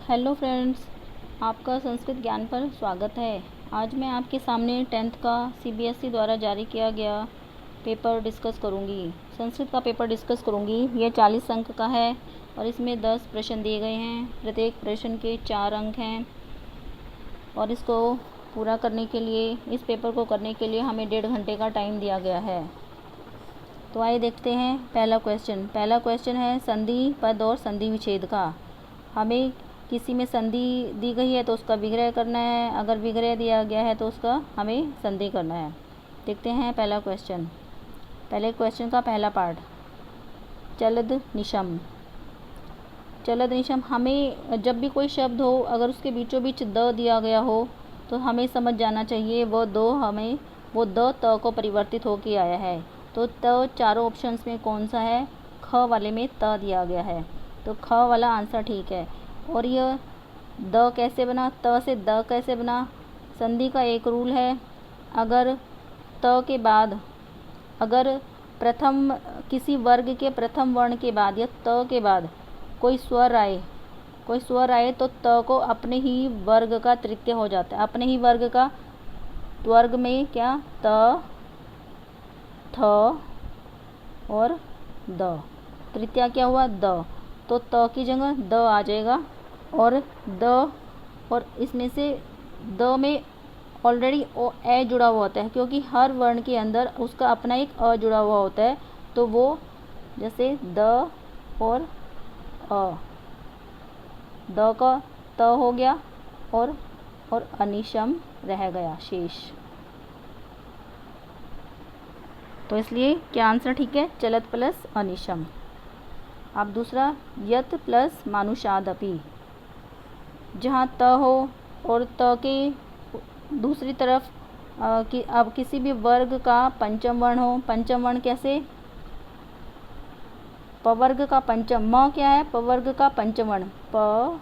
Hello friends, आपका संस्कृत ज्ञान पर स्वागत है। आज मैं आपके सामने 10th का सीबीएसई द्वारा जारी किया गया पेपर डिस्कस करूंगी। संस्कृत का पेपर डिस्कस करूंगी। ये 40 अंक का है और इसमें 10 प्रश्न दिए गए हैं। प्रत्येक प्रश्न के 4 अंक हैं और इसको पूरा करने के लिए, इस पेपर को करने के लिए हमें 1.5 घंटे का टाइम दिया गया है। तो आइए देखते हैं पहला क्वेश्चन है संधि पद और संधि विच्छेद का। हमें किसी में संधि दी गई है तो उसका विग्रह करना है, अगर विग्रह दिया गया है तो उसका हमें संधि करना है। देखते हैं पहले क्वेश्चन का पहला पार्ट, चलद निशम। हमें जब भी कोई शब्द हो, अगर उसके बीचों बीच द दिया गया हो तो हमें समझ जाना चाहिए वो द त को परिवर्तित होके आया है। तो त चारों ऑप्शंस में कौन सा है? ख वाले में त दिया गया है, तो ख वाला आंसर ठीक है। और यह द कैसे बना, त से द कैसे बना? संधि का एक रूल है, अगर त के बाद, अगर प्रथम किसी वर्ग के प्रथम वर्ण के बाद या त के बाद कोई स्वर आए तो त को अपने ही वर्ग का तृतीय हो जाता है। अपने ही वर्ग का वर्ग में क्या? त, थ और द। तृतीया क्या हुआ? द। तो त की जगह द आ जाएगा और द, और इसमें से द में ऑलरेडी ए जुड़ा हुआ होता है, क्योंकि हर वर्ण के अंदर उसका अपना एक अ जुड़ा हुआ होता है। तो वो जैसे द और अ, द का त हो गया और अनिशम रह गया शेष। तो इसलिए क्या आंसर ठीक है? चलत प्लस अनिशम। अब दूसरा, यत प्लस मानुषादपि। जहाँ त हो और त के दूसरी तरफ कि अब किसी भी वर्ग का पंचम वर्ण हो। पंचम वर्ण कैसे? पवर्ग का पंचम, म क्या है? पवर्ग का पंचम वर्ण, प,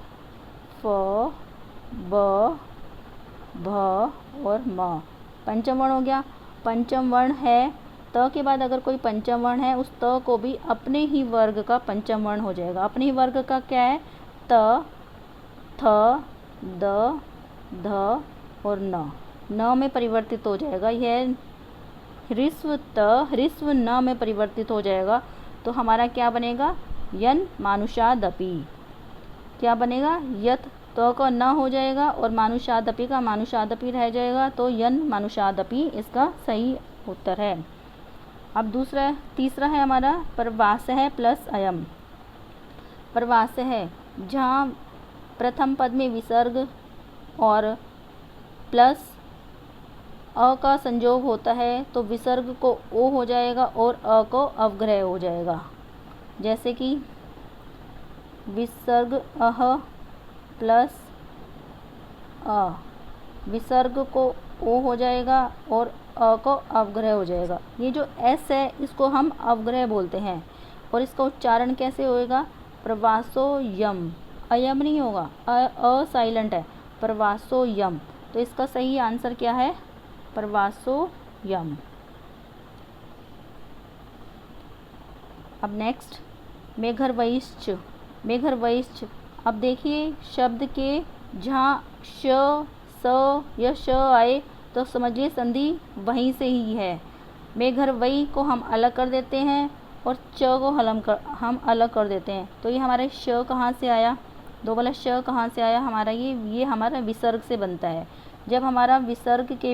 फ, ब, भ और म, पंचम वर्ण हो गया। पंचम वर्ण है, त के बाद अगर कोई पंचम वर्ण है, उस त को भी अपने ही वर्ग का पंचम वर्ण हो जाएगा। अपने ही वर्ग का क्या है? त, थ, द, ध और न में परिवर्तित हो जाएगा। यह ह्रस्व त ह्रस्व न में परिवर्तित हो जाएगा। तो हमारा क्या बनेगा? यन मानुषादपि। क्या बनेगा? यत तो का न हो जाएगा और मानुषादपि का मानुषादपि रह जाएगा। तो यन मानुषादपि इसका सही उत्तर है। अब तीसरा है हमारा प्रवास है प्लस अयम। प्रवास है जहाँ प्रथम पद में विसर्ग और प्लस अ का संयोग होता है, तो विसर्ग को ओ हो जाएगा और अ को अवग्रह हो जाएगा। जैसे कि विसर्ग अह प्लस अ, विसर्ग को ओ हो जाएगा और अ को अवग्रह हो जाएगा। ये जो एस है इसको हम अवग्रह बोलते हैं और इसका उच्चारण कैसे होएगा? प्रवासो यम, अयम नहीं होगा, अ साइलेंट है, प्रवासो यम। तो इसका सही आंसर क्या है? प्रवासो यम। अब नेक्स्ट, मेघरवैश्च। अब देखिए शब्द के जहाँ श, स या श आए तो समझिए संधि वहीं से ही है। मेघरवई को हम अलग कर देते हैं और च को हम अलग कर देते हैं। तो ये हमारा श कहाँ से आया? दो वाला श कहाँ से आया? हमारा ये हमारा विसर्ग से बनता है। जब हमारा विसर्ग के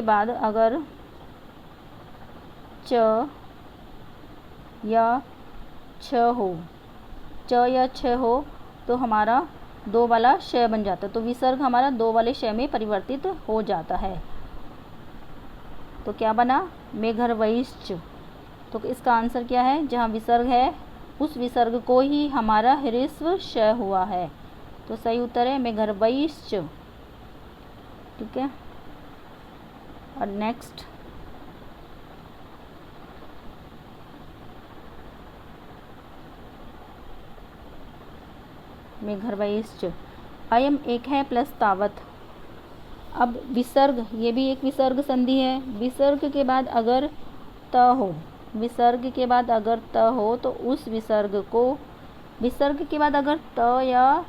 बाद अगर च या छ हो तो हमारा दो वाला श बन जाता है। तो विसर्ग हमारा दो वाले श में परिवर्तित हो जाता है। तो क्या बना? मेघरवैश्च। तो इसका आंसर क्या है? जहाँ विसर्ग है उस विसर्ग को ही हमारा ह्रस्व श हुआ है। तो सही उत्तर है मेघरवैश्च। ठीक है। और नेक्स्ट, मेघरवैश्च। अयम एक है प्लस तावत। अब विसर्ग, ये भी एक विसर्ग संधि है। विसर्ग के बाद अगर त हो, विसर्ग के बाद अगर त हो तो उस विसर्ग को, विसर्ग के बाद अगर त या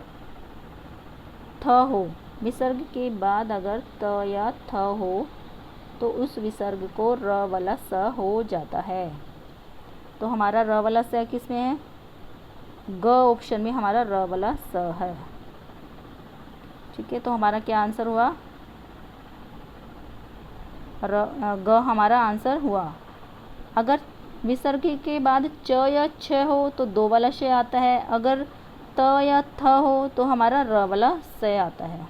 थ हो, विसर्ग के बाद अगर त या थ हो तो उस विसर्ग को र वाला स हो जाता है। तो हमारा र वाला स किस में है? ग ऑप्शन में हमारा र वाला स है। ठीक है, तो हमारा क्या आंसर हुआ? ग हमारा आंसर हुआ। अगर विसर्ग के बाद च या छ हो तो दो वाला श आता है, अगर त या थ हो तो हमारा र वाला स आता है।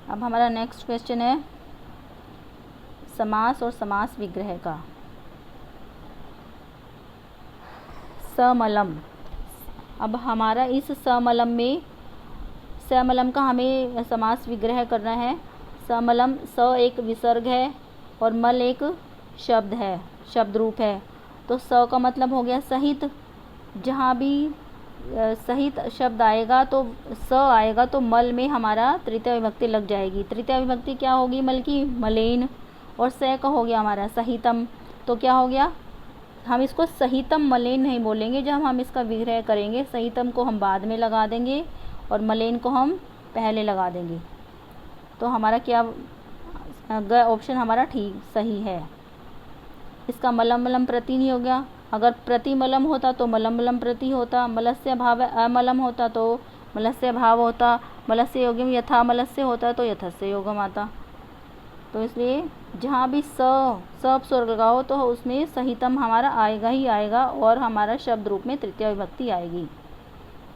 अब हमारा नेक्स्ट क्वेश्चन है समास और समास विग्रह का। समलम। अब हमारा इस समलम में, समलम का हमें समास विग्रह करना है। समलम, स एक विसर्ग है और मल एक शब्द है, शब्द रूप है। तो स का मतलब हो गया सहित। जहाँ भी सहित शब्द आएगा तो स आएगा तो मल में हमारा तृतीय विभक्ति लग जाएगी। तृतीय विभक्ति क्या होगी मल की? मलेन। और स का हो गया हमारा सहितम। तो क्या हो गया? हम इसको सहितम मलेन नहीं बोलेंगे। जब हम इसका विग्रह करेंगे, सहितम को हम बाद में लगा देंगे और मलेन को हम पहले लगा देंगे। तो हमारा क्या ऑप्शन हमारा ठीक सही है। इसका मलम मलम प्रति नहीं हो गया। अगर प्रति मलम होता तो मलम मलम प्रति होता। मलस्य भाव अमलम होता तो मलस्य भाव होता। मलस्य योगम यथा मलस्य होता तो यथस्य योगम आता। तो इसलिए जहाँ भी स स्वर्ग लगाओ तो उसमें सहितम हमारा आएगा ही आएगा और हमारा शब्द रूप में तृतीय विभक्ति आएगी।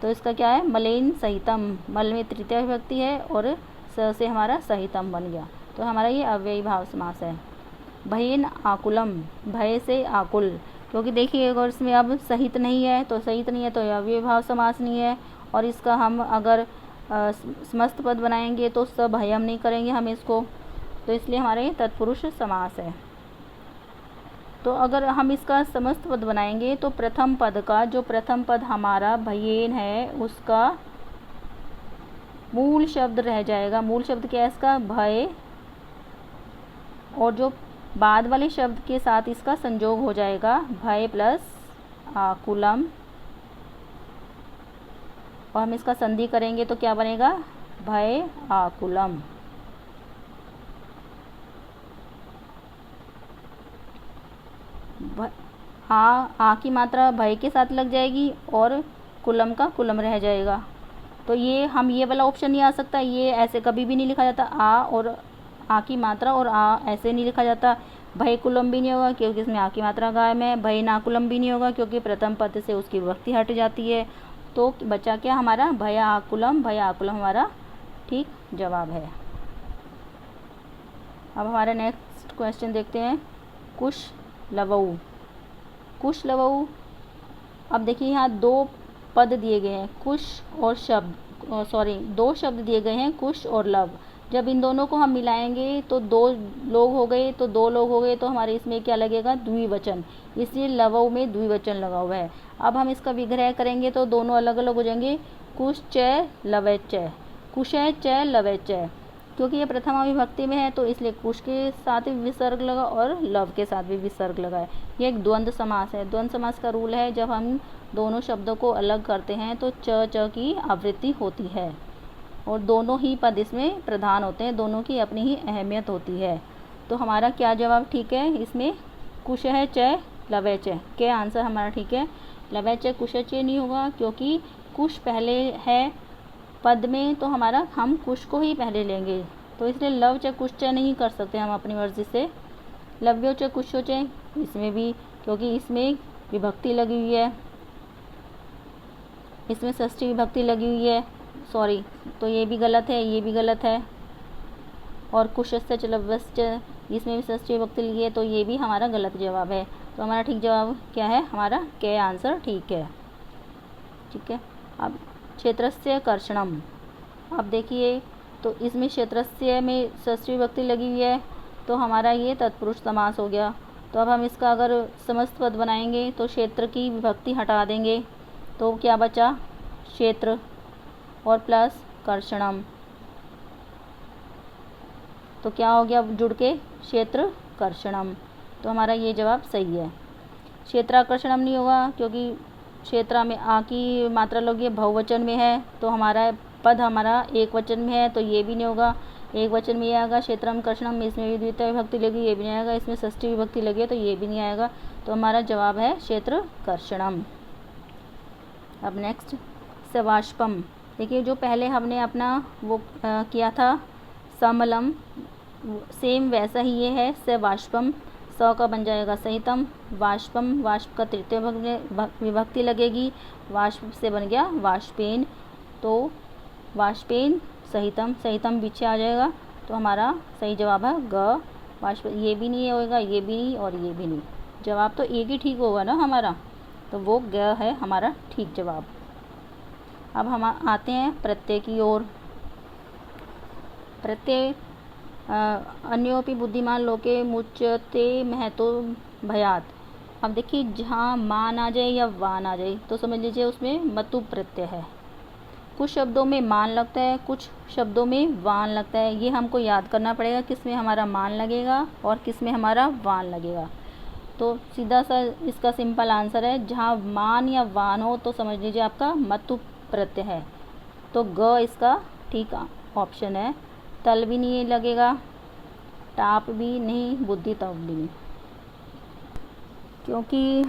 तो इसका क्या है? मलेन सहितम। मल में तृतीय विभक्ति है और स से हमारा सहितम बन गया। तो हमारा ये अव्ययी भाव समास है। भयेन आकुलम, भय से आकुल। क्योंकि देखिए अगर इसमें अब सहित नहीं है तो सहित नहीं है तो अव्ययी भाव समास नहीं है। और इसका हम अगर समस्त पद बनाएंगे तो भयम नहीं करेंगे हम इसको। तो इसलिए हमारे तत्पुरुष समास है। तो अगर हम इसका समस्त पद बनाएंगे तो प्रथम पद का, जो प्रथम पद हमारा भयेन है, उसका मूल शब्द रह जाएगा। मूल शब्द क्या है इसका? भय। और जो बाद वाले शब्द के साथ इसका संयोग हो जाएगा भय प्लस आकुलम। और हम इसका संधि करेंगे तो क्या बनेगा? भय आकुलम। आ की मात्रा भय के साथ लग जाएगी और कुलम का कुलम रह जाएगा। तो ये हम ये वाला ऑप्शन नहीं आ सकता। ये ऐसे कभी भी नहीं लिखा जाता। आ और आ की मात्रा और आ ऐसे नहीं लिखा जाता। भय कुलम भी नहीं होगा क्योंकि इसमें आ की मात्रा गायब है। भय नाकुलम भी नहीं होगा क्योंकि प्रथम पद से उसकी विभक्ति हट जाती है। तो बचा क्या हमारा? भय आकुलम। भय आकुलम हमारा ठीक जवाब है। अब हमारा नेक्स्ट क्वेश्चन देखते हैं। कुश लवऊ। कुश लवऊ। अब देखिए यहाँ दो पद दिए गए हैं, कुश और शब्द, दो शब्द दिए गए हैं, कुश और लव। जब इन दोनों को हम मिलाएंगे तो दो लोग हो गए, तो हमारे इसमें क्या लगेगा? द्विवचन। इसलिए लवऊ में द्विवचन लगा हुआ है। अब हम इसका विग्रह करेंगे तो दोनों अलग अलग हो जाएंगे। कुश च लवैच, कुश च लवैच। क्योंकि ये प्रथमा विभक्ति में है तो इसलिए कुश के साथ भी विसर्ग लगा और लव के साथ भी विसर्ग लगा है। ये एक द्वंद्व समास है। द्वंद्व समास का रूल है, जब हम दोनों शब्दों को अलग करते हैं तो च की आवृत्ति होती है और दोनों ही पद इसमें प्रधान होते हैं, दोनों की अपनी ही अहमियत होती है। तो हमारा क्या जवाब ठीक है इसमें? कुश है च लवैच। क्या आंसर हमारा ठीक है? लवैच कुश च नहीं होगा क्योंकि कुश पहले है पद में, तो हमारा हम कुश को ही पहले लेंगे। तो इसलिए लव च कुश च नहीं कर सकते हम अपनी मर्जी से। लव्यो च कुशो च इसमें भी, क्योंकि इसमें विभक्ति लगी हुई है, इसमें षष्ठी विभक्ति लगी हुई है, तो ये भी गलत है, ये भी गलत है। और कुशस्य च लव्यश्च इसमें भी षष्ठी विभक्ति लगी है, तो ये भी हमारा गलत जवाब है। तो हमारा ठीक जवाब क्या है? हमारा के आंसर ठीक है। ठीक है। अब क्षेत्रस्य कर्षणम। अब देखिए तो इसमें क्षेत्रस्य में षष्ठी विभक्ति लगी हुई है तो हमारा ये तत्पुरुष समास हो गया। तो अब हम इसका अगर समस्त पद बनाएंगे तो क्षेत्र की विभक्ति हटा देंगे तो क्या बचा? क्षेत्र और प्लस कर्षणम। तो क्या हो गया जुड़ के, क्षेत्रकर्षणम। तो हमारा ये जवाब सही है। क्षेत्राकर्षणम नहीं होगा क्योंकि क्षेत्रा में आ की मात्रा लोग ये बहुवचन में है, तो हमारा पद हमारा एक वचन में है, तो ये भी नहीं होगा। एक वचन में ये आएगा क्षेत्रम कर्षणम, इसमें भी द्वितीय विभक्ति लगी, ये भी नहीं आएगा। इसमें षष्ठी विभक्ति लगी है तो ये भी नहीं आएगा। तो हमारा जवाब है क्षेत्रकर्षणम। अब नेक्स्ट सवाष्पम। देखिए जो पहले हमने अपना वो किया था समलम, सेम वैसा ही ये है सवाष्पम। स का बन जाएगा सहितम, वाष्पम, वाष्प का तृतीय विभक्ति लगेगी, वाष्प से बन गया वाष्पेन, तो वाष्पेन सहितम, सहितम पीछे आ जाएगा। तो हमारा सही जवाब है ग वाष्प। ये भी नहीं होगा, ये भी नहीं और ये भी नहीं। जवाब तो एक ही ठीक होगा ना हमारा, तो वो ग है हमारा ठीक जवाब। अब हम आते हैं प्रत्यय की ओर। प्रत्यय अन्योपि बुद्धिमान लोके मुच्यते महतो भयात। अब देखिए जहाँ मान आ जाए या वान आ जाए तो समझ लीजिए उसमें मतु प्रत्यय है। कुछ शब्दों में मान लगता है, कुछ शब्दों में वान लगता है। ये हमको याद करना पड़ेगा किस में हमारा मान लगेगा और किस में हमारा वान लगेगा। तो सीधा सा इसका सिंपल आंसर है, जहाँ मान या वान हो तो समझ लीजिए आपका मतु प्रत्यय है। तो ग इसका ठीक ऑप्शन है। तल भी नहीं लगेगा, टाप भी नहीं, बुद्धि तब भी नहीं, क्योंकि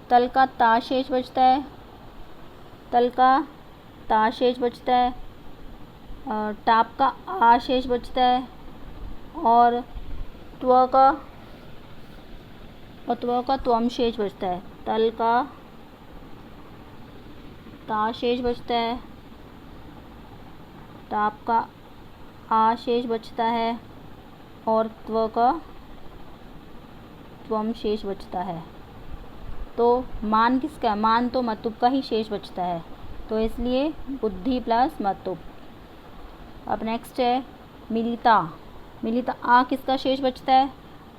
तल का ता शेष बचता है, तल का ता शेष बचता है, टाप का आ शेष बचता है और त्व का त्वम शेष बचता है। तल का ता शेष बचता है, टाप का आ शेष बचता है और त्व का त्वम शेष बचता है। तो मान किसका, मान तो मतुप का ही शेष बचता है, तो इसलिए बुद्धि प्लस मतुप। अब नेक्स्ट है मिलिता। मिलिता आ किसका शेष बचता है,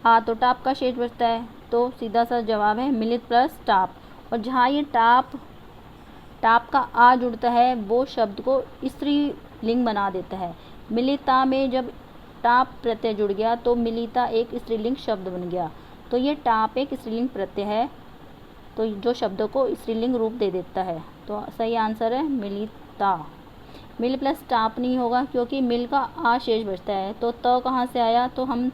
आ तो टाप का शेष बचता है, तो सीधा सा जवाब है मिलित प्लस टाप। और जहाँ ये टाप का आ जुड़ता है वो शब्द को स्त्रीलिंग बना देता है। मिलिता में जब टाप प्रत्यय जुड़ गया तो मिलिता एक स्त्रीलिंग शब्द बन गया। तो ये टाप एक स्त्रीलिंग प्रत्यय है, तो जो शब्दों को स्त्रीलिंग रूप दे देता है। तो सही आंसर है मिलिता। मिल प्लस टाप नहीं होगा क्योंकि मिल का आ शेष बचता है, तो त कहाँ से आया, तो हम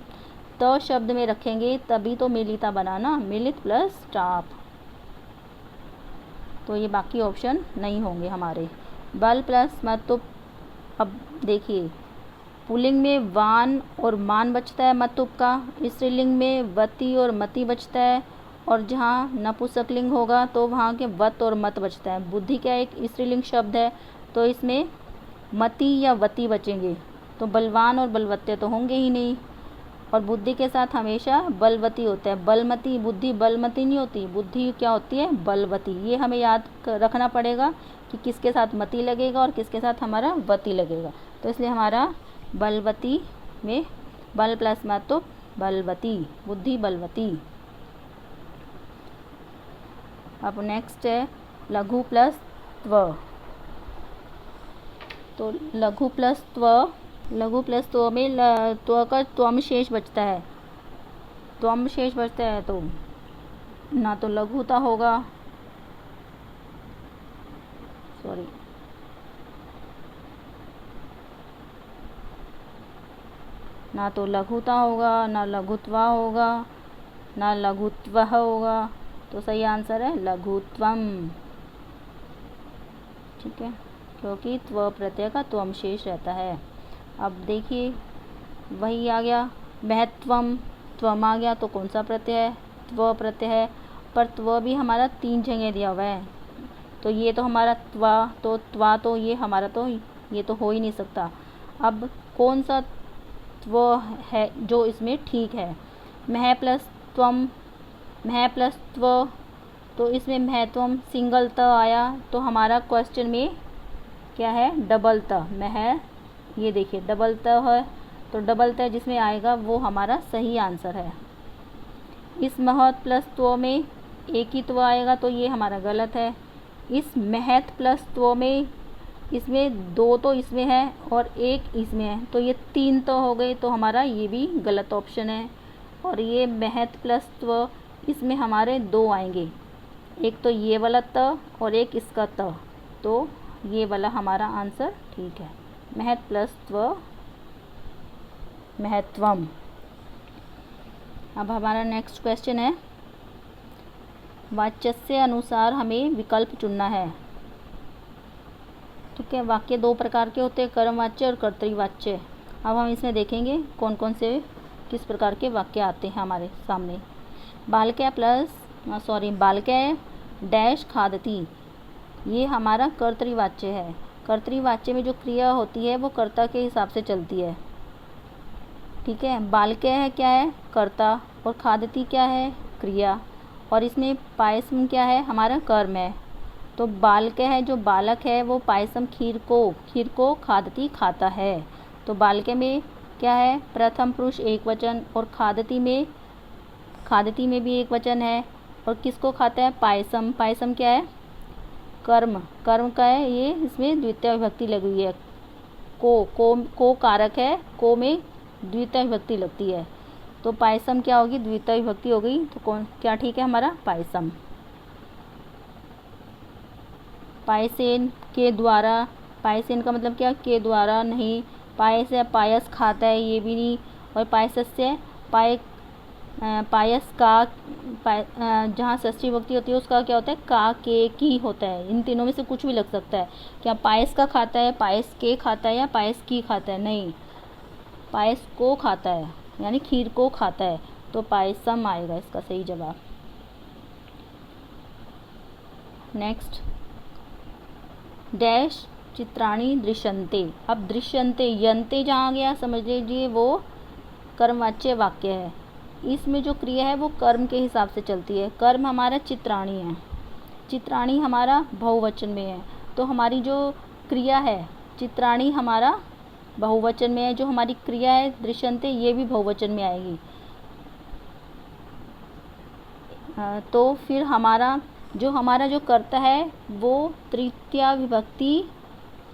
त शब्द में रखेंगे तभी तो मिलिता बना ना, मिलित प्लस टाप। तो ये बाकी ऑप्शन नहीं होंगे हमारे। बल प्लस मतुप। अब देखिए पुल्लिंग में वान और मान बचता है मतुप का, स्त्रीलिंग में वती और मति बचता है, और जहाँ नपुंसकलिंग होगा तो वहाँ के वत और मत बचता है। बुद्धि क्या एक स्त्रीलिंग शब्द है, तो इसमें मति या वती बचेंगे, तो बलवान और बलवत्ते तो होंगे ही नहीं। और बुद्धि के साथ हमेशा बलवती होता है, बलमती बुद्धि बलमती नहीं होती, बुद्धि क्या होती है बलवती। ये हमें याद रखना पड़ेगा कि किसके साथ मति लगेगा और किसके साथ हमारा वती लगेगा। तो इसलिए हमारा बलवती में बल प्लस मत तो बलवती, बुद्धि बलवती। अब नेक्स्ट है लघु प्लस त्व। तो लघु प्लस त्व में त्व का त्वम शेष बचता है, त्वम शेष बचता है, तो ना तो लघुता होगा, सॉरी ना तो लघुता होगा, ना लघुत्वा होगा, ना लघुत्व होगा। तो सही आंसर है लघुत्वम। ठीक है, क्योंकि त्व प्रत्यय का त्वम शेष रहता है। अब देखिए वही आ गया महत्वम, त्वम आ गया तो कौन सा प्रत्यय है, त्व प्रत्यय है, पर त्व भी हमारा 3 जगह दिया हुआ है, तो ये तो हमारा त्वा तो ये हमारा तो ये तो हो ही नहीं सकता। अब कौन सा त्व है जो इसमें ठीक है, मह प्लस त्वम, मह प्लस त्व, तो इसमें महत्वम सिंगल त आया, तो हमारा क्वेश्चन में क्या है डबल त, मह ये देखिए डबल त है, तो डबल त जिसमें आएगा वो हमारा सही आंसर है। इस महत प्लस त्व में एक ही त्व आएगा तो ये हमारा गलत है। इस महत प्लस त्व में इसमें 2 तो इसमें है और 1 इसमें है, तो ये 3 तो हो गए, तो हमारा ये भी गलत ऑप्शन है। और ये महत प्लस त्व, इसमें हमारे 2 आएंगे, एक तो ये वाला त और एक इसका त, तो ये वाला हमारा आंसर ठीक है, महत प्लस त्व महत्वम। अब हमारा नेक्स्ट क्वेश्चन है, वाच्यस्य अनुसार हमें विकल्प चुनना है। ठीक है, वाक्य 2 प्रकार के होते हैं, कर्मवाच्य और कर्तृवाच्य। अब हम इसमें देखेंगे कौन कौन से किस प्रकार के वाक्य आते हैं हमारे सामने। बालकः डैश खादती, ये हमारा कर्तृवाच्य है। कर्तृवाच्य में जो क्रिया होती है वो कर्ता के हिसाब से चलती है। ठीक है, बालकः क्या है, कर्ता, और खादती क्या है, क्रिया, और इसमें पायसम क्या है, हमारा कर्म है। तो बालकः है, जो बालक है वो पायसम खीर को खादती खाता है। तो बालकः में क्या है, प्रथम पुरुष एक वचन, और खादती में भी एक वचन है, और किसको खाता है, पायसम क्या है, कर्म का है, ये इसमें द्वितीय विभक्ति लगी हुई है। को कारक है, को में द्वितीय विभक्ति लगती है, तो पायसम क्या होगी, द्वितीय विभक्ति हो गई, तो क्या ठीक है हमारा, पायसम। पायसेन के द्वारा, पायसेन का मतलब क्या, के द्वारा नहीं, पायस है पायस खाता है, ये भी नहीं, और पायसस्य पायस का जहाँ षष्ठी विभक्ति होती है उसका क्या होता है, का के की होता है। इन तीनों में से कुछ भी लग सकता है, क्या पायस का खाता है, पायस के खाता है, या पायस की खाता है, नहीं, पायस को खाता है, यानी खीर को खाता है, तो पायसम आएगा इसका सही जवाब। नेक्स्ट, डैश चित्राणी दृश्यन्ते। अब दृश्यन्ते, यन्ते जहाँ गया समझ लीजिए वो कर्मवाच्य वाक्य है। इसमें जो क्रिया है वो कर्म के हिसाब से चलती है। कर्म हमारा चित्राणी है, चित्राणी हमारा बहुवचन में है, तो हमारी जो क्रिया है चित्राणी हमारा बहुवचन में है, जो हमारी क्रिया है दृश्यन्ते ये भी बहुवचन में आएगी। तो फिर हमारा जो कर्ता है वो तृतीया विभक्ति,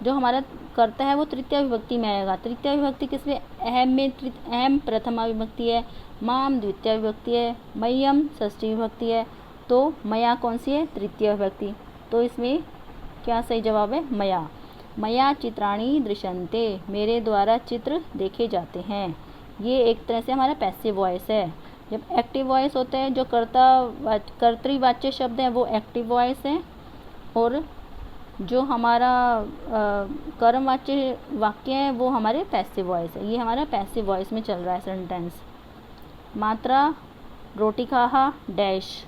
जो हमारा कर्ता है वो तृतीया विभक्ति में आएगा। तृतीया विभक्ति किसमें, अहम में, अहम प्रथमा विभक्ति है, माम द्वितीय विभक्ति है, मय्यम षष्ठी विभक्ति है, तो मया कौन सी है, तृतीय विभक्ति। तो इसमें क्या सही जवाब है, मया चित्राणी दृश्यन्ते, मेरे द्वारा चित्र देखे जाते हैं। ये एक तरह से हमारा पैसिव वॉइस है। जब एक्टिव वॉइस होता है, जो कर्तृवाच्य शब्द है वो एक्टिव वॉइस है, और जो हमारा कर्मवाच्य वाक्य है वो हमारे पैसिव वॉइस है। ये हमारा पैसिव वॉइस में चल रहा है सेंटेंस। मात्रा रोटी खाहा डैश,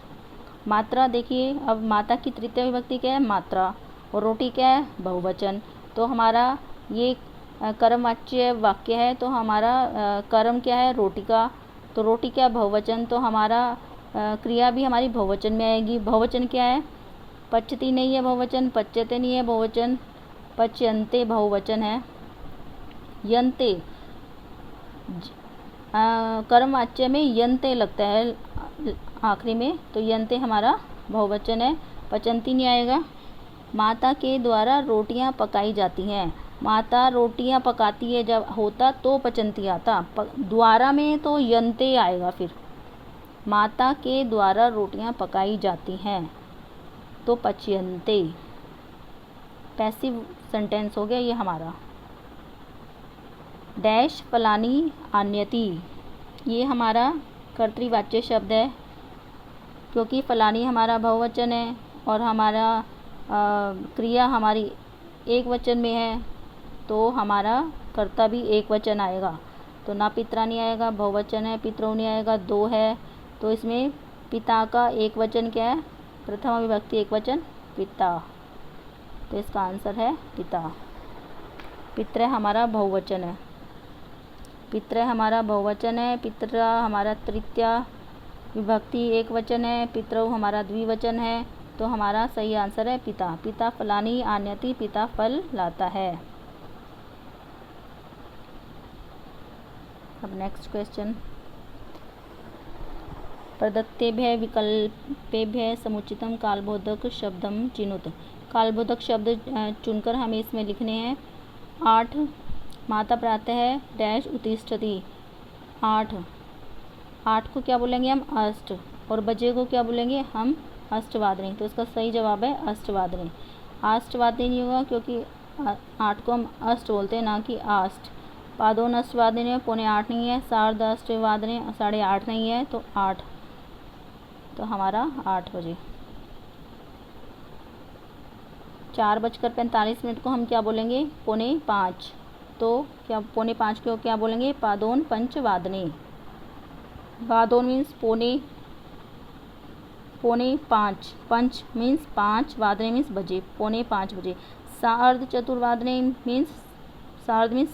मात्रा देखिए, अब माता की तृतीय विभक्ति क्या है, मात्रा, और रोटी क्या है, बहुवचन, तो हमारा ये कर्मवाच्य वाक्य है, तो हमारा कर्म क्या है, रोटी का, तो रोटी क्या बहुवचन, तो हमारा क्रिया भी हमारी बहुवचन में आएगी। बहुवचन क्या है, पच्यति नहीं है बहुवचन, पच्यते नहीं है बहुवचन, पच्यन्ते बहुवचन है। यन्ते, कर्मवाच्य में यन्ते लगता है आखिरी में, तो यन्ते हमारा बहुवचन है, पचन्ती नहीं आएगा। माता के द्वारा रोटियां पकाई जाती हैं, माता रोटियां पकाती है जब होता तो पचन्ती आता, द्वारा में तो यन्ते आएगा। फिर माता के द्वारा रोटियां पकाई जाती हैं तो पच्यन्ते, पैसिव सेंटेंस हो गया ये हमारा। डैश फलानी आन्यति, ये हमारा कर्तृवाच्य शब्द है, क्योंकि फलानी हमारा बहुवचन है और हमारा क्रिया हमारी एक वचन में है, तो हमारा कर्ता भी एक वचन आएगा। तो ना पित्रा नहीं आएगा, बहुवचन है, पितरौ नहीं आएगा, 2 है, तो इसमें पिता का एक वचन क्या है, प्रथमा विभक्ति एक वचन पिता, तो इसका आंसर है पिता। पितृ हमारा बहुवचन है, पितृ हमारा बहुवचन है, पितरा हमारा तृतीया विभक्ति एक वचन है, पितरौ हमारा द्विवचन है, तो हमारा सही आंसर है पिता। पिता फलानी आन्यति, पिता फल लाता है। अब नेक्स्ट क्वेश्चन, प्रदत्तेभ्यः विकल्पेभ्यः समुचितं कालबोधक शब्दं चिनुत। कालबोधक शब्द चुनकर हमें इसमें लिखने हैं। 8 माता प्रातः डैश उत्तिष्ठति। 8 को क्या बोलेंगे हम? अष्ट। और बजे को क्या बोलेंगे हम? अष्टवादनी। तो इसका सही जवाब है अष्टवादनी। अष्टवादनी नहीं होगा क्योंकि 8 को हम अष्ट बोलते हैं, ना कि आष्ट। पादोन अष्टवादनी है, 7:45 नहीं है। सार्ध अष्टवादनी 8:30 नहीं है, तो 8। तो हमारा 8 बजे। 4:45 को हम क्या बोलेंगे? 4:45। तो क्या 4:45 को क्या बोलेंगे? पादोन पंचवादनी। वादोन मीन्स पौने 5। पंच मीन्स 5, वादने मीन्स बजे, 4:45 बजे। सार्ध चतुर्वादने मीन्स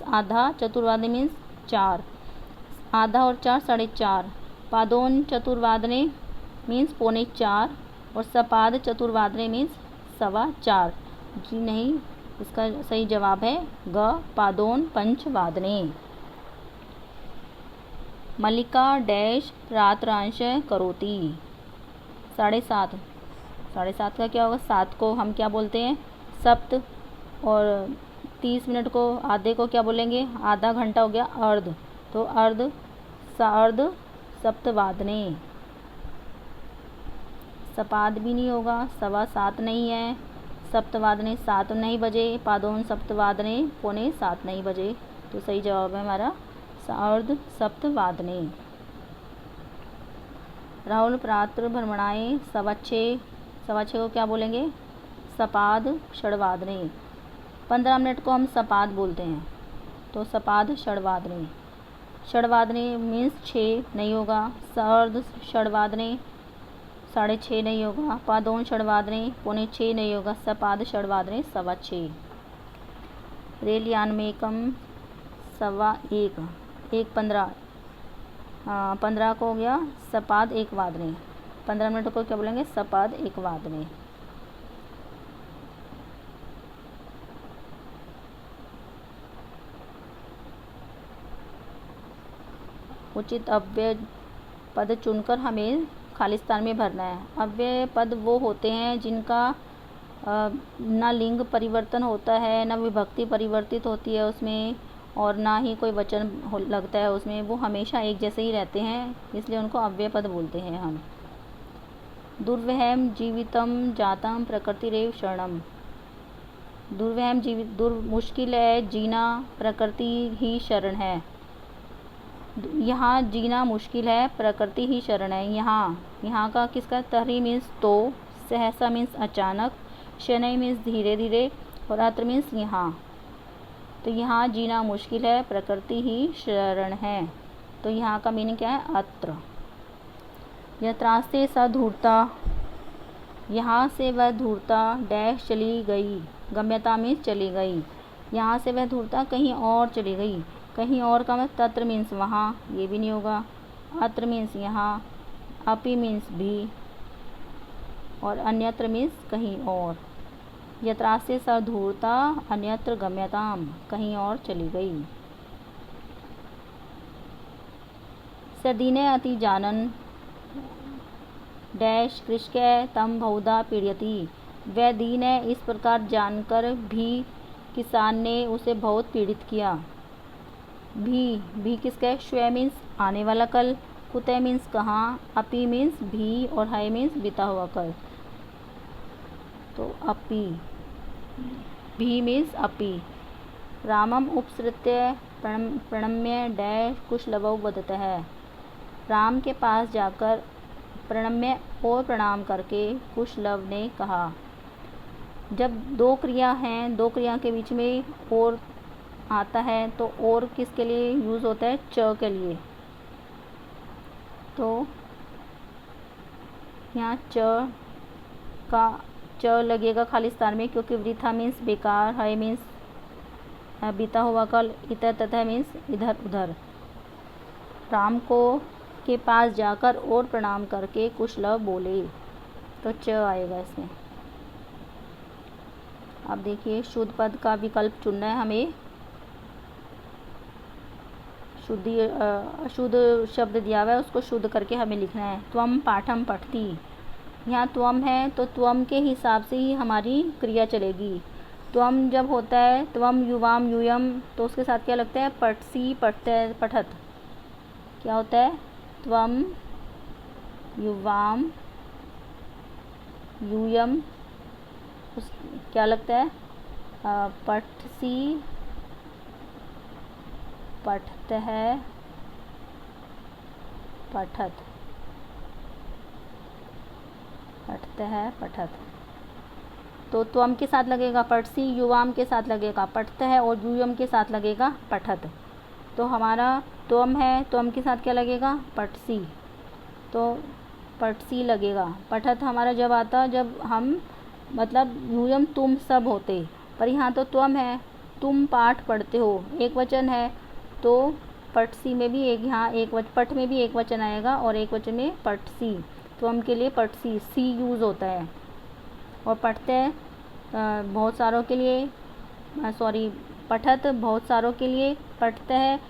आधा, चतुर्वादने मीन्स 4। आधा और 4 4:30। पादोन चतुर्वादने मीन्स 4:45 और सपाद चतुर्वादने मीन्स 4:15। जी नहीं, इसका सही जवाब है ग, पादोन पंचवादने। मल्लिका डैश रात्रांश करोति। 7:30। 7:30 का क्या होगा? 7 को हम क्या बोलते हैं? सप्त। और 30 मिनट को, आधे को क्या बोलेंगे? आधा घंटा हो गया अर्ध। तो अर्ध, सार्ध सप्तवादने। सपाद भी नहीं होगा, 7:15 नहीं है। सप्तवादने 7 नहीं बजे। पादोन सप्तवादने 6:45 नहीं बजे। तो सही जवाब है हमारा सार्ध सप्तवादने। राहुल प्रातः भ्रमणाए 6:15। 6:15 को क्या बोलेंगे? सपाद षड्वादने। 15 मिनट को हम सपाद बोलते हैं, तो सपाद षड्वादने। षड्वादने मीन्स 6 नहीं होगा। सार्ध षड्वादने 6:30 नहीं होगा। पादोन षड्वादने 5:45 नहीं होगा। सपाद षड्वादने 6:15। रेल यान में एकम 1:15। 1:15 15 को हो गया सपाद 1 वादने। 15 मिनट को क्या बोलेंगे? सपाद 1 वादने। उचित अव्यय पद चुनकर हमें खाली स्थान में भरना है। अव्यय पद वो होते हैं जिनका ना लिंग परिवर्तन होता है, ना विभक्ति परिवर्तित होती है उसमें, और ना ही कोई वचन लगता है उसमें। वो हमेशा एक जैसे ही रहते हैं, इसलिए उनको अव्यय पद बोलते हैं हम। दुर्वहम जीवितम जातम प्रकृतिरेव शरणम। दुर्वहम जीवित, मुश्किल है जीना, प्रकृति ही शरण है। यहाँ जीना मुश्किल है, प्रकृति ही शरण है। यहाँ का किसका? तहरी मीन्स तो, सहसा मीन्स अचानक, शनै मीन्स धीरे धीरे, और अत्र मीन्स यहाँ। तो यहाँ जीना मुश्किल है, प्रकृति ही शरण है। तो यहाँ का मीनिंग क्या है? अत्र। यत्रास्ते सा धूर्ता। यहाँ से वह धूर्ता डैश चली गई। गम्यता मीन्स चली गई। यहाँ से वह धूर्ता कहीं और चली गई। कहीं और का मतलब तत्र मीन्स वहाँ, ये भी नहीं होगा। अत्र मीन्स यहाँ, अपि मीन्स भी, और अन्यत्र मीन्स कहीं और। यत्रास्ते सा धूर्ता अन्यत्र गम्यताम, कहीं और चली गई। सदीने अति जानन डैश कृषकै तम बहुधा पीड़यति। वह दीन है, इस प्रकार जानकर भी किसान ने उसे बहुत पीड़ित किया। भी किसका है? श्वे मीन्स आने वाला कल, कुतः मीन्स कहाँ, अपि मीन्स भी, और है मीन्स बीता हुआ कल। तो अपि, भी मीन्स अपि। रामम उपसृत्य प्रणम्य डैश कुशलवौ वदतः। राम के पास जाकर प्रणम्य और प्रणाम करके कुशलव ने कहा। जब दो क्रिया हैं, दो क्रिया के बीच में और आता है, तो और किसके लिए यूज़ होता है? च के लिए। तो यहाँ च लगेगा खाली स्थान में, क्योंकि वृथा मीन्स बेकार, है मीन्स बीता हुआ कल, इतर तथा मीन्स इधर उधर। राम को के पास जाकर और प्रणाम करके कुशलव बोले, तो च आएगा इसमें। अब देखिए शुद्ध पद का विकल्प चुनना है हमें। अशुद्ध शब्द दिया हुआ है, उसको शुद्ध करके हमें लिखना है। त्वम पाठम पठती। यहाँ त्वम है तो त्वम के हिसाब से ही हमारी क्रिया चलेगी। त्वम जब होता है त्वम युवाम यूयम तो उसके साथ क्या लगता है पठसी पठत। क्या होता है त्वम युवाम यूयम उस क्या लगता है पठसी पठत है पठत पठत है पठत। तो त्वम के साथ लगेगा पठसी, युवाम के साथ लगेगा पठत है और यूयम के साथ लगेगा पठत। तो हमारा त्वम है, त्वम के साथ क्या लगेगा पठसी, तो पठसी लगेगा। पठत हमारा जब आता जब हम मतलब यूयम तुम सब होते, पर यहाँ तो त्वम है, तुम पाठ पढ़ते हो, एक वचन है तो पठसी में भी एक यहाँ पठ में भी एक वचन आएगा और एक वचन में पठसी। त्वम के लिए पठसी सी यूज़ होता है। और पढ़ते हैं बहुत सारों के लिए पठत बहुत सारों के लिए, पढ़ते हैं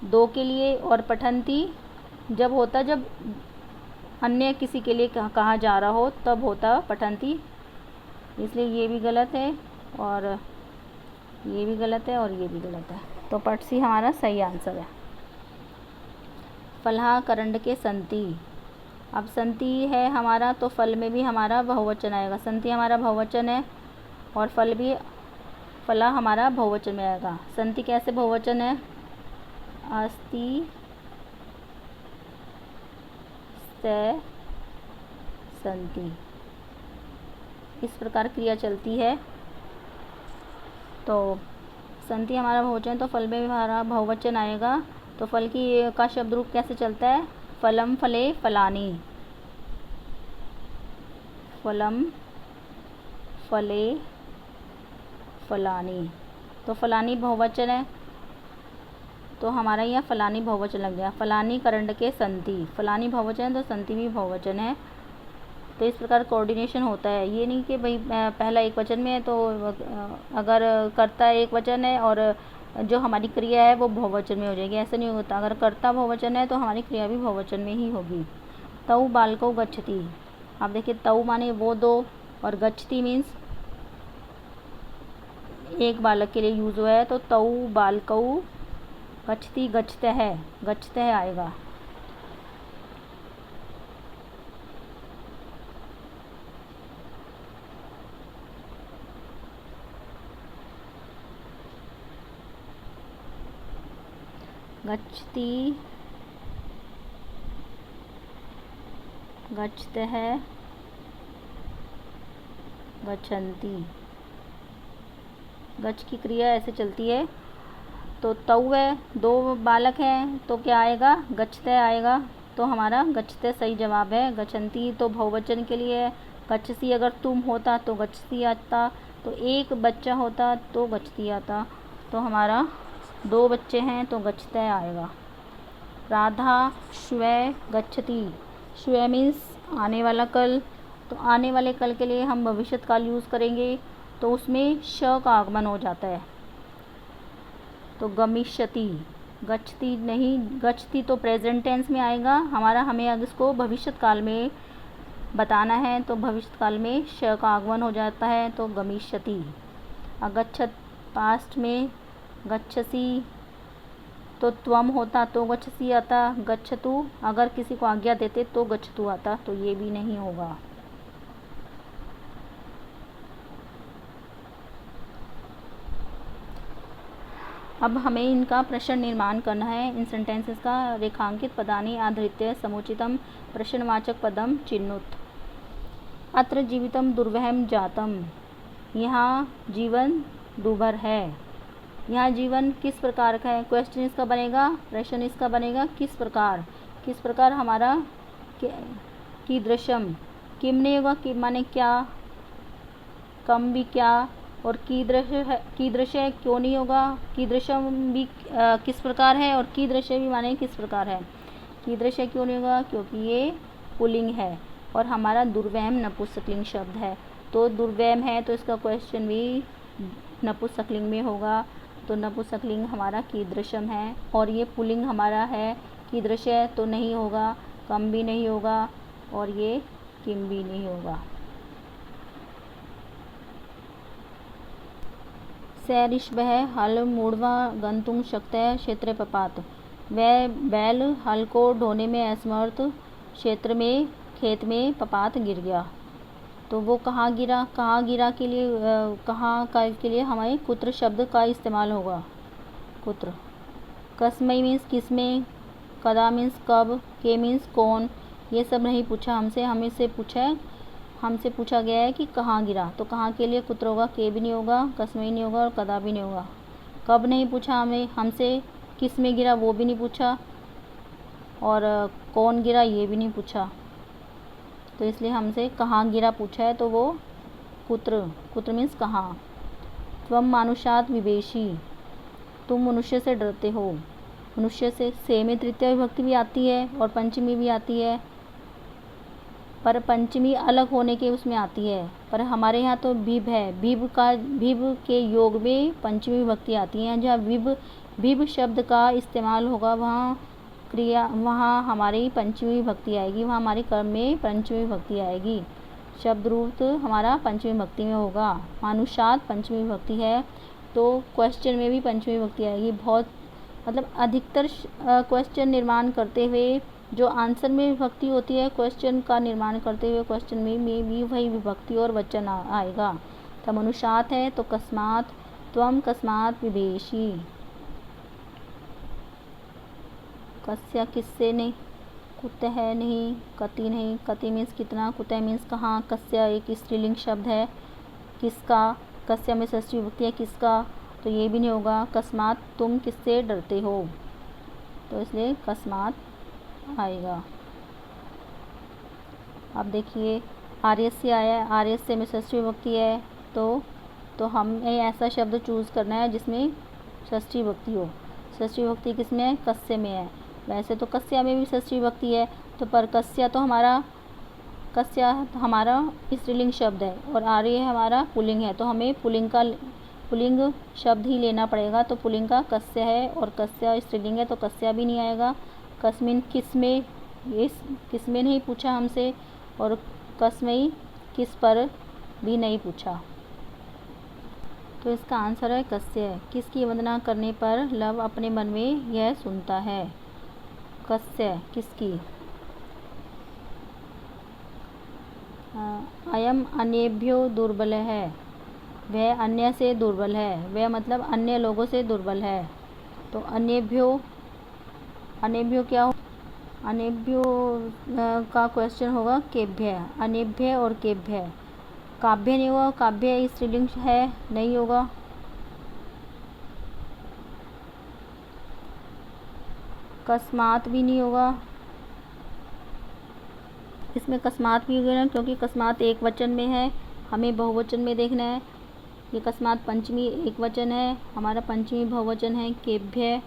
दो के लिए, और पठंती जब होता जब अन्य किसी के लिए कहा जा रहा हो तब होता पठंती। इसलिए ये भी गलत है और ये भी गलत है और ये भी गलत है। तो पठसी हमारा सही आंसर है। फलहा करंड के संति। अब संति है हमारा तो फल में भी हमारा बहुवचन आएगा। संति हमारा बहुवचन है और फल भी फला हमारा बहुवचन में आएगा। संति कैसे बहुवचन है अस्ति से संति, इस प्रकार क्रिया चलती है। तो संति हमारा बहुवचन तो फल में भी हमारा बहुवचन आएगा। तो फल का शब्द रूप कैसे चलता है फलम फले फलानी, फलम फले फलानी। तो फलानी बहुवचन है तो हमारा यहाँ फलानी बहुवचन लग गया। फलानी करंड के संति, फलानी बहुवचन है तो संति भी बहुवचन है। तो इस प्रकार कोऑर्डिनेशन होता है। ये नहीं कि भाई पहला एक वचन में है तो अगर कर्ता एक वचन है और जो हमारी क्रिया है वो बहुवचन में हो जाएगी, ऐसा नहीं होता। अगर कर्ता बहुवचन है तो हमारी क्रिया भी बहुवचन में ही होगी। तऊ बालको गच्छति, आप देखिए तऊ माने वो दो और गच्छति मीन्स एक बालक के लिए यूज़ हुआ है। तो तऊ बालकऊ गच्छति गच्छते है आएगा। गच्छति गच्छते है गच्छन्ति। गच्छ की क्रिया ऐसे चलती है। तो तऊ है दो बालक हैं तो क्या आएगा गच्छते आएगा। तो हमारा गच्छते सही जवाब है। गच्छन्ति तो बहुवचन के लिए है। गच्छसी अगर तुम होता तो गच्छसी आता, तो एक बच्चा होता तो गच्छती आता। तो हमारा दो बच्चे हैं तो गच्छते आएगा। राधा श्वः गच्छति, श्वः मीन्स आने वाला कल। तो आने वाले कल के लिए हम भविष्यत काल यूज़ करेंगे तो उसमें श का आगमन हो जाता है। तो गमिष्यति, गच्छति नहीं, गच्छति तो प्रेजेंट टेंस में आएगा हमारा। हमें अगर इसको भविष्यत काल में बताना है तो भविष्यत काल में श का आगमन हो जाता है तो गमिष्यति। अगच्छत पास्ट में गच्छसी तो त्वम होता तो गच्छसी आता। गच्छतु अगर किसी को आज्ञा देते तो गच्छतु आता, तो ये भी नहीं होगा। अब हमें इनका प्रश्न निर्माण करना है। इन सेंटेंसेस का रेखांकित पदानि आधृत्य समुचितम प्रश्नवाचक पदम चिन्नुत। अत्र जीवितम दुर्वहम जातम, यहाँ जीवन दुर्भर है। यहाँ जीवन किस प्रकार का है, क्वेश्चन इसका बनेगा, प्रश्न इसका बनेगा किस प्रकार हमारा कीदृशम, किम नहीं होगा कि माने क्या, कम भी क्या, और कीदृश है क्यों नहीं होगा, कीदृशम भी किस प्रकार है और कीदृश भी माने किस प्रकार है। कीदृश क्यों नहीं होगा क्योंकि ये पुल्लिंग है और हमारा दुर्व्यम नपुंसकलिंग शब्द है। तो दुर्व्यम है तो इसका क्वेश्चन भी नपुंसकलिंग में होगा। तो नपुंसकलिंग हमारा कीदृशम है और ये पुल्लिंग हमारा है। कीदृश तो नहीं होगा, कम भी नहीं होगा, और ये किम भी नहीं होगा। सैरिष्वः हल मूढ़वा गंतुम शक्तः क्षेत्र पपात। वह बैल हल को ढोने में असमर्थ क्षेत्र में खेत में पपात गिर गया। तो वो कहाँ गिरा, कहाँ गिरा के लिए कहाँ का के लिए हमारे कुत्र शब्द का इस्तेमाल होगा। कुत्र। कस्मै मीन्स किसमें, कदा मीन्स कब, के मीन्स कौन। ये सब नहीं पूछा हमसे, हमसे पूछा गया है कि कहाँ गिरा। तो कहाँ के लिए कुत्र होगा, के भी नहीं होगा, कस्मै नहीं होगा और कदा भी नहीं होगा। कब नहीं पूछा हमसे, किस में गिरा वो भी नहीं पूछा, और कौन गिरा ये भी नहीं पूछा। तो इसलिए हमसे कहाँ गिरा पूछा है, तो वो कुत्र मीन्स कहाँ। त्वम मानुषात् विवेशी, तुम मनुष्य से डरते हो। मनुष्य से में तृतीय विभक्ति भी आती है और पंचमी भी आती है, पर पंचमी अलग होने के उसमें आती है। पर हमारे यहाँ तो भिब है, भिब के योग में पंचमी विभक्ति आती है। जहाँ भिब शब्द का इस्तेमाल होगा वहाँ हमारी पंचमी विभक्ति आएगी, वहाँ हमारे कर्म में पंचमी विभक्ति आएगी। शब्द रूप हमारा पंचमी विभक्ति में होगा। मानुषात् पंचमी विभक्ति है, तो क्वेश्चन में भी पंचमी विभक्ति आएगी। बहुत मतलब अधिकतर क्वेश्चन निर्माण करते हुए जो आंसर में विभक्ति होती है, क्वेश्चन का निर्माण करते हुए क्वेश्चन में भी वही विभक्ति और वचन आएगा। तो मनुष्यात् है तो कस्मात्, त्वम कस्मात् विवेशी। कस्य किससे नहीं, कुतः नहीं, कति नहीं, कति मीन्स कितना, कुतः मीन्स कहाँ, कस्य एक स्त्रीलिंग शब्द है, किसका, कस्य में षष्ठी विभक्ति है किसका, तो ये भी नहीं होगा। कस्मात् तुम किससे डरते हो, तो इसलिए कस्मात् आएगा। अब देखिए आर्यस्य आया है, आर्यस्य में षष्ठी विभक्ति है, तो हमें ऐसा शब्द चूज़ करना है जिसमें षष्ठी विभक्ति हो। षष्ठी विभक्ति किसमें है, कस्य में है। वैसे तो कस्या में भी षष्ठी विभक्ति है, तो पर कस्या तो हमारा स्त्रीलिंग शब्द है और आर्य हमारा पुल्लिंग है, तो हमें पुल्लिंग शब्द ही लेना पड़ेगा। तो पुल्लिंग का कस्य है और कस्या स्त्रीलिंग है, तो कस्या भी नहीं आएगा। कस्मिन किसमें, ये किसमें नहीं पूछा हमसे, और कस्मै किस पर भी नहीं पूछा। तो इसका आंसर है कस्य। किसकी वंदना करने पर लव अपने मन में यह सुनता है। कस्य किसकी। अयम अन्येभ्यो दुर्बल है, वह अन्य से दुर्बल है। वह मतलब अन्य लोगों से दुर्बल है। तो अन्येभ्यो क्या हो, अन्येभ्यो का क्वेश्चन होगा केभ्य, अन्येभ्य और केभ्य। काव्य नहीं होगा, काव्य स्त्रीलिंग है, नहीं होगा। कस्मात भी नहीं होगा, इसमें कस्मात भी होगा क्योंकि कस्मात एक वचन में है, हमें बहुवचन में देखना है। ये कस्मात पंचमी एक वचन है, हमारा पंचमी बहुवचन है केभ्य।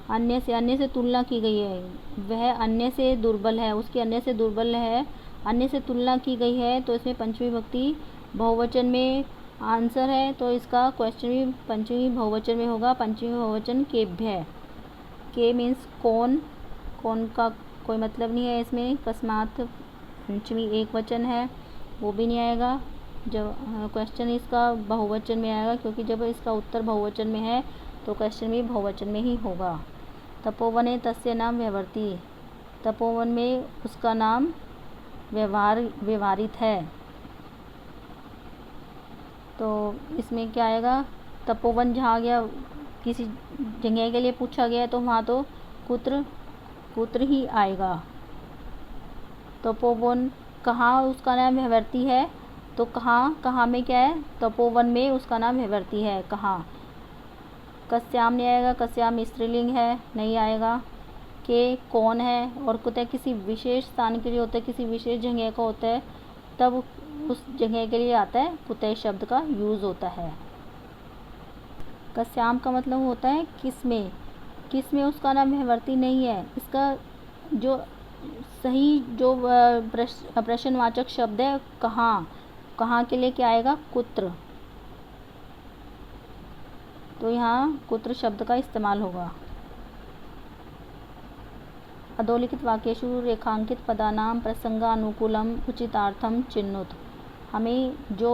अन्य से तुलना की गई है, वह अन्य से दुर्बल है, उसकी अन्य से दुर्बल है, अन्य से तुलना की गई है, तो इसमें पंचमी विभक्ति बहुवचन में आंसर है, तो इसका क्वेश्चन भी पंचमी बहुवचन में होगा। पंचमी बहुवचन केभ्य। के मीन्स कौन का कोई मतलब नहीं है इसमें। कस्मात पंचमी एक वचन है, वो भी नहीं आएगा। जब क्वेश्चन इसका बहुवचन में आएगा, क्योंकि जब इसका उत्तर बहुवचन में है तो क्वेश्चन भी बहुवचन में ही होगा। तपोवने तस्य नाम व्यवर्ती, तपोवन में उसका नाम व्यवहारित है। तो इसमें क्या आएगा, तपोवन जहाँ गया, किसी जगह के लिए पूछा गया है तो वहाँ तो कुत्र ही आएगा। तपोवन कहाँ उसका नाम व्यवर्ती है, तो कहाँ में क्या है, तपोवन में उसका नाम व्यवर्ती है। कहाँ। कस्याम नहीं आएगा, कस्याम स्त्रीलिंग है, नहीं आएगा। के कौन है, और कुतः किसी विशेष स्थान के लिए होता है, किसी विशेष जगह का होता है, तब उस जगह के लिए आता है कुतः शब्द का यूज़ होता है। कस्याम का मतलब होता है किसमें उसका नाम व्यवर्ती नहीं है। इसका जो सही जो प्रश्नवाचक शब्द है कहाँ के लिए क्या आएगा, कुत्र। तो यहाँ कुत्र शब्द का इस्तेमाल होगा। अधोलिखित वाक्येषु रेखांकित पदानां प्रसंगानुकूलम उचितार्थम चिन्नुत। हमें जो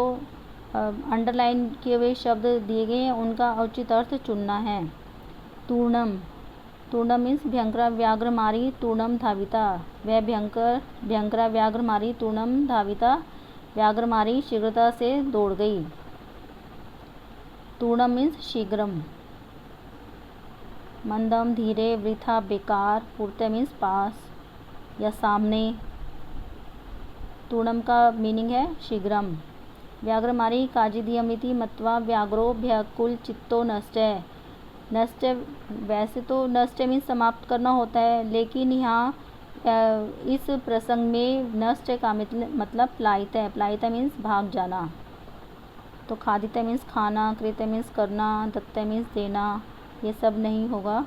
अंडरलाइन किए हुए शब्द दिए गए हैं उनका उचित अर्थ चुनना है। तूर्णम, तूर्णम मीन्स भयंकरा व्याघ्र मारी तूर्णम धाविता। वह भयंकरा व्याघ्र मारी तूर्णम धाविता, व्याघ्र मारी शीघ्रता से दौड़ गई। तूर्णम मीन्स शीघ्रम। मंदम, धीरे, वृथा, बेकार। पूर्ते मीन्स पास या सामने। तूर्णम का मीनिंग है शीघ्रम। व्याघ्रमारी काजिदीयमिति मत्वा व्याघ्रो भ्यकुल चित्तो नष्ट। नष्ट वैसे तो नष्ट मीन्स समाप्त करना होता है, लेकिन यहाँ इस प्रसंग में नष्ट का मतलब प्लायित है। प्लायित मीन्स भाग जाना। तो खादित मीन्स खाना, कृत मीन्स करना, दत्त मीन्स देना, ये सब नहीं होगा।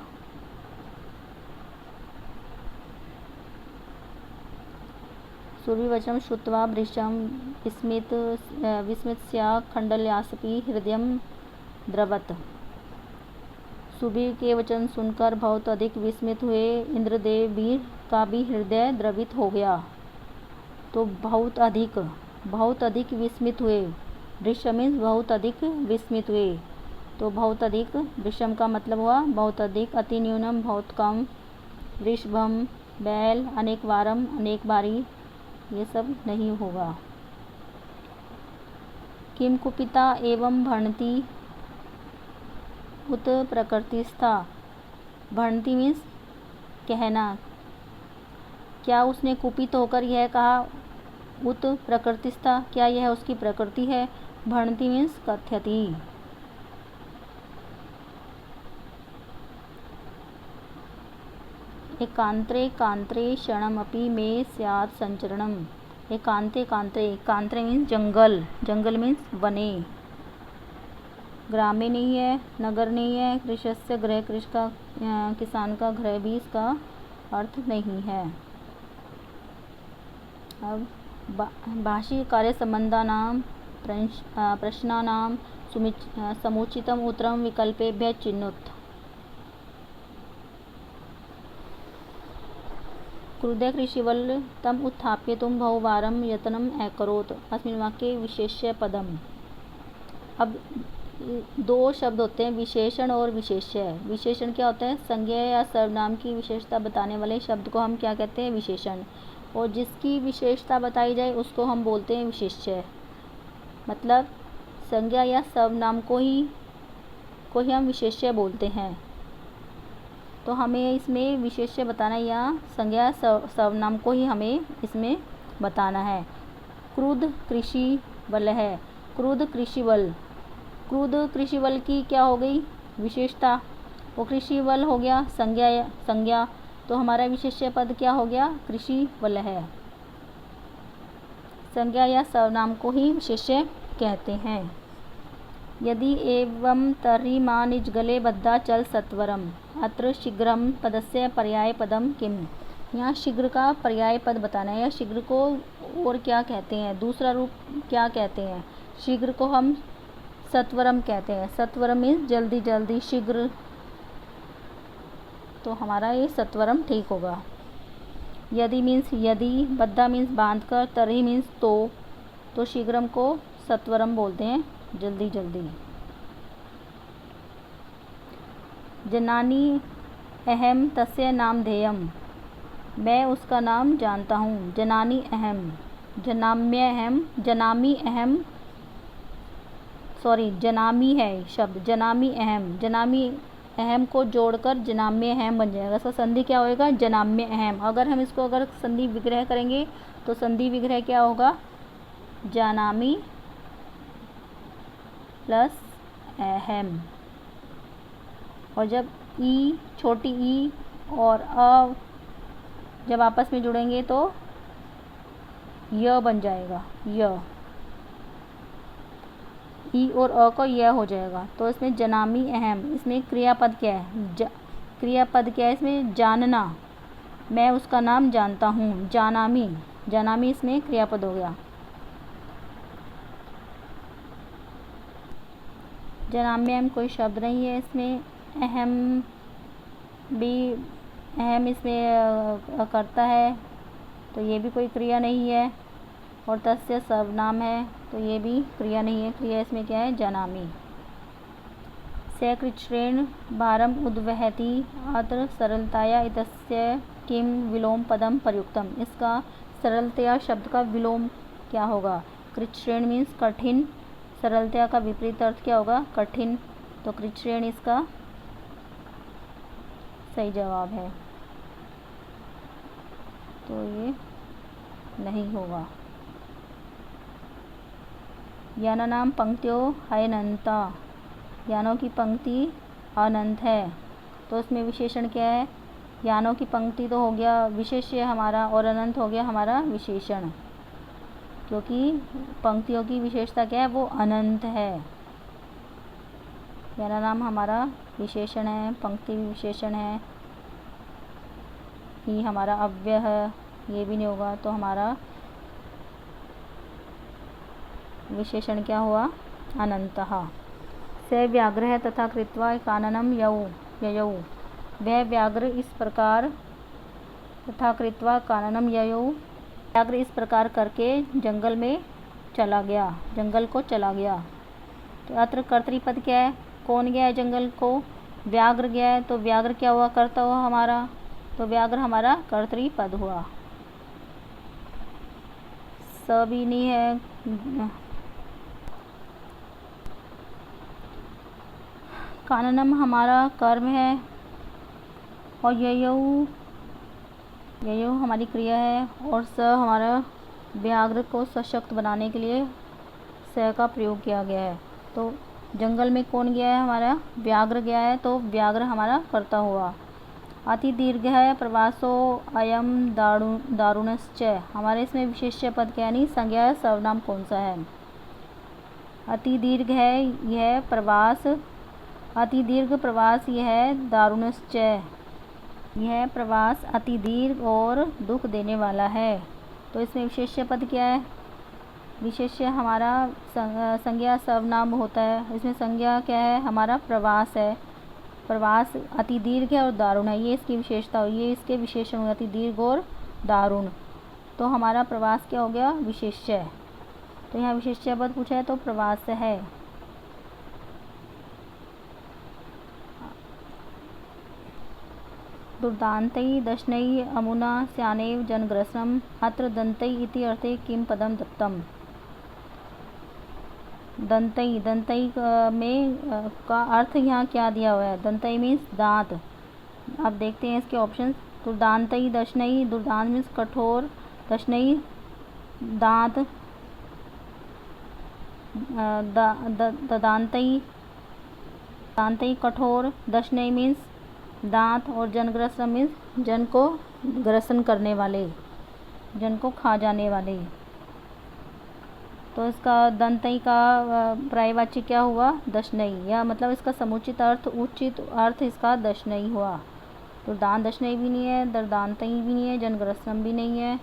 सुरभिवचनम श्रुत्वा वृषम विस्मित्स्या खंडल्यासपि हृदयं द्रवत। सुबीर के वचन सुनकर बहुत अधिक विस्मित हुए इंद्रदेव वीर का भी हृदय द्रवित हो गया। तो बहुत अधिक विस्मित हुए। वृषम मीन्स बहुत अधिक विस्मित हुए। तो बहुत अधिक वृषम का मतलब हुआ बहुत अधिक, अति न्यूनम बहुत कम, वृषभम बैल, अनेक वारम अनेक बारी, ये सब नहीं होगा। किम कुपिता एवं भणति उत प्रकृतिस्था। भणति मीन्स कहना। क्या उसने कुपित होकर यह कहा? उत प्रकृतिस्था, क्या यह उसकी प्रकृति है? भणति मीन्स कथ्यति। एकांत्रे कांत्रे क्षणमपि मे स्यात् संचरणम। एकांते कांत्रे, कांत्रे मीन्स जंगल, जंगल मीन्स वने। ग्रामे नहीं है, नगर नहीं है, कृषस्य गृह, कृषि का किसान का गृह भी इसका अर्थ नहीं है। अब भाषी कार्य संबंधानां प्रश्नानां समुचितम उत्तरम विकल्पेभ्यः चिन्नुत। क्रुद्ध कृषिवल तम उत्थाप्यतुं बहुवारं यत्नम् अकरोत्। अस्मिन् वाक्ये विशेष्य पदम। अब दो शब्द होते हैं, विशेषण और विशेष्य। विशेषण क्या होता है? संज्ञा या सर्वनाम की विशेषता बताने वाले शब्द को हम क्या कहते हैं? विशेषण। और जिसकी विशेषता बताई जाए उसको हम बोलते हैं विशेष्य। मतलब संज्ञा या सर्वनाम को ही हम विशेष्य बोलते हैं। तो हमें इसमें विशेष्य बताना या संज्ञा सर्वनाम को ही हमें इसमें बताना है। क्रुद्ध कृषि बल है, क्रुद्ध कृषि बल। क्रुद्ध कृषि बल की क्या हो गई? विशेषता। वो कृषि बल हो गया संज्ञा। तो हमारा विशेष्य पद क्या हो गया? कृषि बल है। संज्ञा या सर्वनाम को ही विशेष्य कहते हैं। यदि एवं तर्हि मा निज गले बद्धा चल सत्वरम। अत्र शीघ्रम पदस्य पर्याय पदम किम। यहाँ शीघ्र का पर्याय पद बताना है। या शीघ्र को और क्या कहते हैं, दूसरा रूप क्या कहते हैं? शीघ्र को हम सत्वरम कहते हैं। सत्वरम मीन्स जल्दी जल्दी, शीघ्र। तो हमारा ये सत्वरम ठीक होगा। यदि मीन्स यदि, बद्धा मीन्स बांध कर, तर्हि मीन्स तो शीघ्रम को सत्वरम बोलते हैं, जल्दी जल्दी। जनानी अहम तस्य नाम धेयम। मैं उसका नाम जानता हूँ। जनानी अहम, जनामी अहम, सॉरी जनामी है शब्द, जनामी अहम। जनामी अहम को जोड़कर जनाम्य अहम बन जाएगा। इसका संधि क्या होएगा? जनाम्य अहम। अगर हम इसको संधि विग्रह करेंगे तो संधि विग्रह क्या होगा? जनामी प्लस अहम। और जब ई, छोटी ई और अ जब आपस में जुड़ेंगे तो य बन जाएगा। य, ई और अ को य हो जाएगा। तो इसमें जनामी अहम, इसमें क्रियापद क्या है? क्रियापद क्या है इसमें? जानना। मैं उसका नाम जानता हूँ। जानामी इसमें क्रियापद हो गया। जनाम्य अहम कोई शब्द नहीं है इसमें। अहम भी अहम इसमें करता है, तो ये भी कोई क्रिया नहीं है। और तस्य सर्वनाम है, तो ये भी क्रिया नहीं है। क्रिया इसमें क्या है? जानामि। स कृच्छ्रेण भारम उद्वहति अत्र सरलताया इत्यस्य किम विलोम पदम प्रयुक्तम। इसका सरलतया शब्द का विलोम क्या होगा? कृच्छ्रेण मीन्स कठिन, सरलतया का विपरीत अर्थ क्या होगा? कठिन। तो कृच्छ्रेण इसका सही जवाब है, तो ये नहीं होगा। यानानाम पंक्तियों हयनंता, यानों की पंक्ति अनंत है, तो इसमें विशेषण क्या है? यानों की पंक्ति तो हो गया विशेष्य हमारा, और अनंत हो गया हमारा विशेषण, क्योंकि पंक्तियों की विशेषता क्या है? वो अनंत है। यानानाम हमारा विशेषण है, पंक्ति भी विशेषण है, ही हमारा अव्यय है, ये भी नहीं होगा, तो हमारा विशेषण क्या हुआ? अनंतः। स व्याघ्र तथा कृत्वा काननम ययौ, वह व्याघ्र इस प्रकार तथा कृत्वा काननम ययौ, व्याघ्र इस प्रकार करके जंगल में चला गया, जंगल को चला गया। तो अत्र कर्तृपद क्या है? कौन गया है जंगल को? व्याघ्र गया है, तो व्याघ्र क्या हुआ? कर्ता हुआ हमारा, तो व्याघ्र हमारा कर्तृपद हुआ। स भी नहीं है। काननम हमारा कर्म है, और ययौ हमारी क्रिया है, और स हमारा व्याघ्र को सशक्त बनाने के लिए स का प्रयोग किया गया है। तो जंगल में कौन गया है? हमारा व्याघ्र गया है, तो व्याघ्र हमारा कर्ता हुआ। अति दीर्घ है प्रवासो अयम दारुणश्च, हमारे इसमें विशेष्य पद क्या नहीं, संज्ञा सर्वनाम कौन सा है? अति दीर्घ है यह प्रवास, अति दीर्घ प्रवास यह दारुणश्च, यह प्रवास अति दीर्घ और दुख देने वाला है। तो इसमें विशेष्य पद क्या है? विशेष्य हमारा संज्ञा सर्वनाम होता है, इसमें संज्ञा क्या है? हमारा प्रवास है। प्रवास अति दीर्घ है और दारुण है, ये इसकी विशेषता हुई, ये इसके विशेषण हुए, अति दीर्घ और दारुण। तो हमारा प्रवास क्या हो गया? विशेष्य। तो यहाँ विशेष्य पद पूछा है, तो प्रवास है। दुर्दान्तै दशनै अमुना स्यानेव जनग्रसम अत्र दन्तै इति अर्थे किम पदम दत्तम। दन्तई, दन्तई में का अर्थ यहाँ क्या दिया हुआ है? दन्तई मीन्स दांत। अब देखते हैं इसके ऑप्शन। दुर्दान्तई दशनई, दुर्दांत मीन्स कठोर, दशनई दांत, दांतई दांतई कठोर, दशनई मीन्स दांत, और जनग्रसन मीन्स जन को ग्रसन करने वाले, जन को खा जाने वाले। तो इसका दंतई का पर्यायवाची क्या हुआ? दशनई, या मतलब इसका समुचित अर्थ, उचित अर्थ इसका दशनई हुआ। तो दांत दशनई भी नहीं है, दर्दांतई भी नहीं है, जनग्रसम भी नहीं है,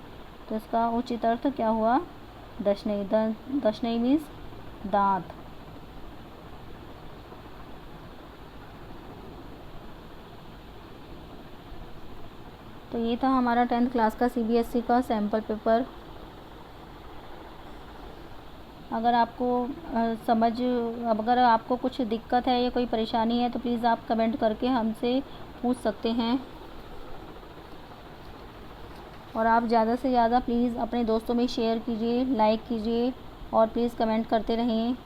तो इसका उचित अर्थ क्या हुआ? दशनई। दशनई मीन्स दांत। तो ये था हमारा 10th क्लास का CBSE का सैम्पल पेपर। अगर आपको अगर आपको कुछ दिक्कत है या कोई परेशानी है, तो प्लीज़ आप कमेंट करके हमसे पूछ सकते हैं। और आप ज़्यादा से ज़्यादा प्लीज़ अपने दोस्तों में शेयर कीजिए, लाइक कीजिए, और प्लीज़ कमेंट करते रहें,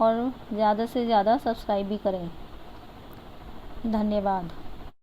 और ज़्यादा से ज़्यादा सब्सक्राइब भी करें। धन्यवाद।